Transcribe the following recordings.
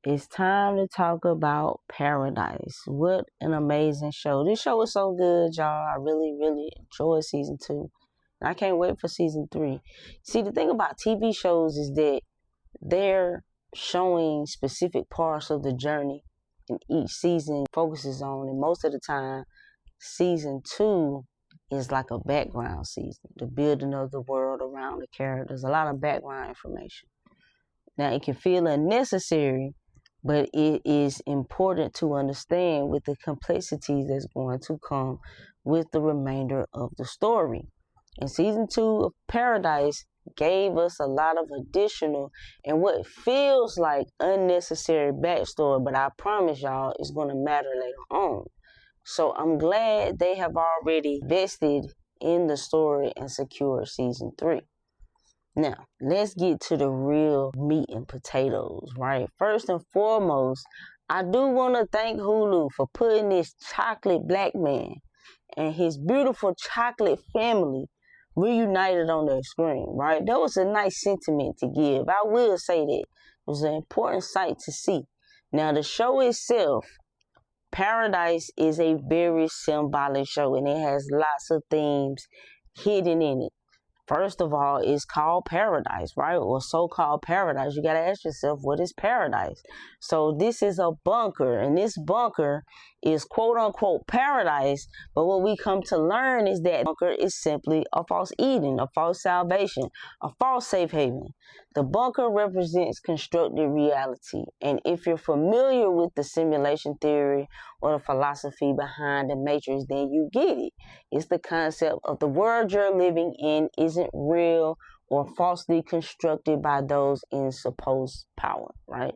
It's time to talk about Paradise. What an amazing show. This show is so good, y'all. I really, really enjoyed season 2. And I can't wait for season 3. See, the thing about TV shows is that they're showing specific parts of the journey and each season focuses on. And most of the time, season 2 is like a background season. The building of the world around the characters. A lot of background information. Now, it can feel unnecessary, but it is important to understand with the complexities that's going to come with the remainder of the story. And season 2 of Paradise gave us a lot of additional and what feels like unnecessary backstory, but I promise y'all it's going to matter later on. So I'm glad they have already invested in the story and secured season 3. Now, let's get to the real meat and potatoes, right? First and foremost, I do want to thank Hulu for putting this chocolate black man and his beautiful chocolate family reunited on their screen, right? That was a nice sentiment to give. I will say that. It was an important sight to see. Now, the show itself, Paradise, is a very symbolic show, and it has lots of themes hidden in it. First of all, it's called Paradise, right? Or so-called Paradise. You got to ask yourself, what is Paradise? So this is a bunker, and this bunker is quote-unquote paradise, but what we come to learn is that bunker is simply a false Eden, a false salvation, a false safe haven. The bunker represents constructed reality, and if you're familiar with the simulation theory or the philosophy behind the Matrix, then you get it. It's the concept of the world you're living in isn't real or falsely constructed by those in supposed power, right?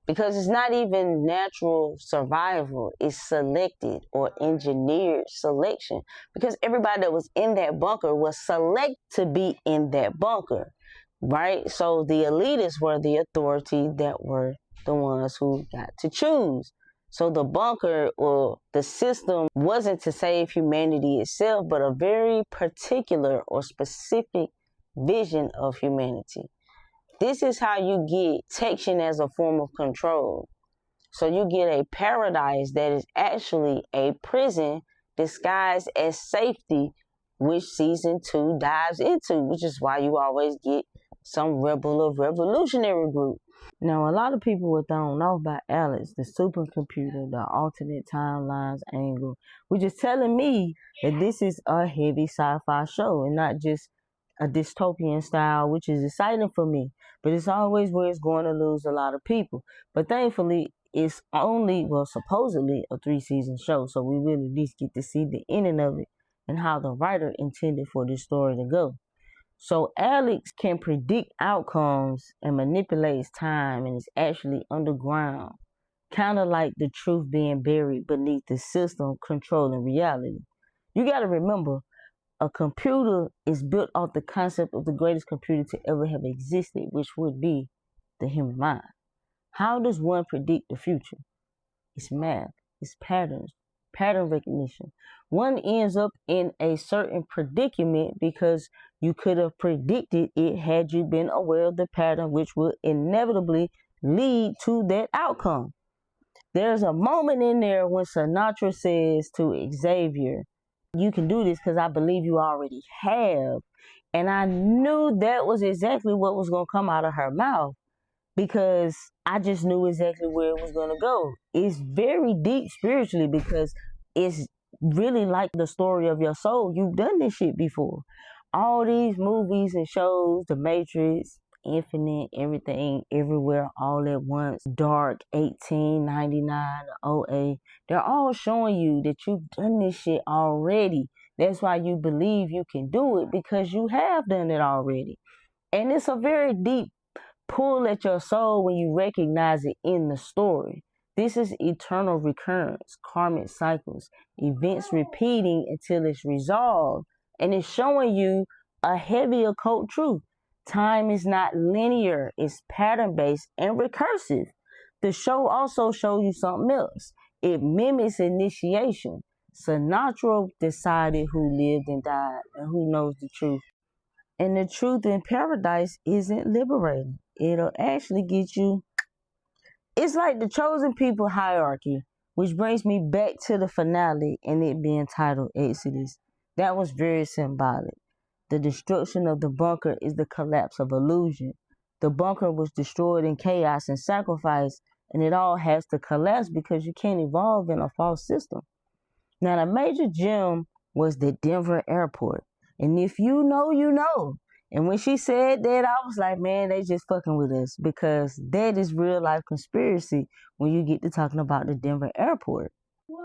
Because it's not even natural survival, it's selected or engineered selection. Because everybody that was in that bunker was selected to be in that bunker, right? So the elitists were the authority that were the ones who got to choose. So the bunker or the system wasn't to save humanity itself, but a very particular or specific vision of humanity. This is how you get protection as a form of control. So you get a paradise that is actually a prison disguised as safety, which season 2 dives into, which is why you always get some rebel or revolutionary group. Now, a lot of people were thrown off by Alex, the supercomputer, the alternate timelines angle, which is telling me that this is a heavy sci-fi show and not just a dystopian style, which is exciting for me. But it's always where it's going to lose a lot of people. But thankfully, it's only, well, supposedly a 3-season show, so we will at least get to see the ending of it and how the writer intended for this story to go. So Alex can predict outcomes and manipulates time and is actually underground, kind of like the truth being buried beneath the system controlling reality. You got to remember, a computer is built off the concept of the greatest computer to ever have existed, which would be the human mind. How does one predict the future? It's math, it's patterns, pattern recognition. One ends up in a certain predicament because you could have predicted it had you been aware of the pattern, which would inevitably lead to that outcome. There's a moment in there when Sinatra says to Xavier, "You can do this because I believe you already have." And I knew that was exactly what was going to come out of her mouth because I just knew exactly where it was going to go. It's very deep spiritually because it's really like the story of your soul. You've done this shit before. All these movies and shows, The Matrix, Infinite, Everything, Everywhere, All at Once, Dark, 1899, OA, they're all showing you that you've done this shit already. That's why you believe you can do it, because you have done it already. And it's a very deep pull at your soul when you recognize it in the story. This is eternal recurrence, karmic cycles, events repeating until it's resolved. And it's showing you a heavy occult truth. Time is not linear, it's pattern-based and recursive. The show also shows you something else. It mimics initiation. Sinatra decided who lived and died and who knows the truth. And the truth in Paradise isn't liberating. It'll actually get you It's like the chosen people hierarchy, which brings me back to the finale and it being titled Exodus. That was very symbolic. The destruction of the bunker is the collapse of illusion. The bunker was destroyed in chaos and sacrifice, and it all has to collapse because you can't evolve in a false system. Now, the major gem was the Denver airport. And if you know, you know. And when she said that, I was like, man, they just fucking with us because that is real life conspiracy when you get to talking about the Denver airport.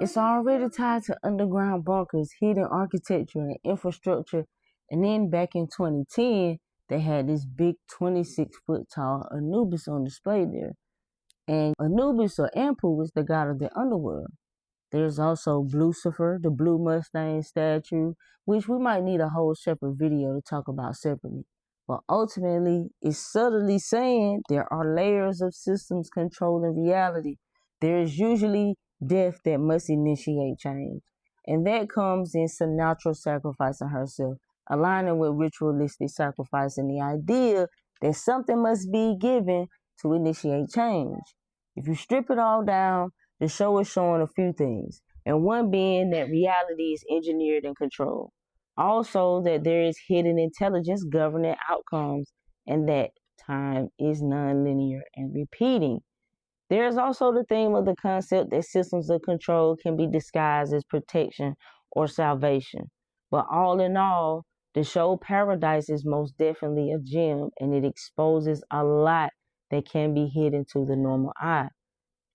It's already tied to underground bunkers, hidden architecture, and infrastructure. And then back in 2010, they had this big 26-foot tall Anubis on display there. And Anubis or Anpu is the god of the underworld. There's also Lucifer, the Blue Mustang statue, which we might need a whole separate video to talk about separately. But ultimately, it's subtly saying there are layers of systems controlling reality. There is usually death that must initiate change. And that comes in Sinatra sacrificing herself, aligning with ritualistic sacrifice and the idea that something must be given to initiate change. If you strip it all down, the show is showing a few things, and one being that reality is engineered and controlled. Also, that there is hidden intelligence governing outcomes, and that time is nonlinear and repeating. There is also the theme of the concept that systems of control can be disguised as protection or salvation. But all in all, the show Paradise is most definitely a gem, and it exposes a lot that can be hidden to the normal eye.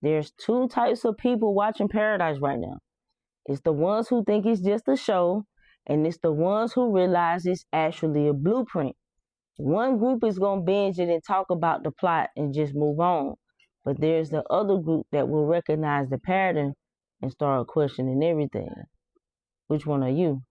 There's two types of people watching Paradise right now. It's the ones who think it's just a show, and it's the ones who realize it's actually a blueprint. One group is going to binge it and talk about the plot and just move on. But there's the other group that will recognize the pattern and start questioning everything. Which one are you?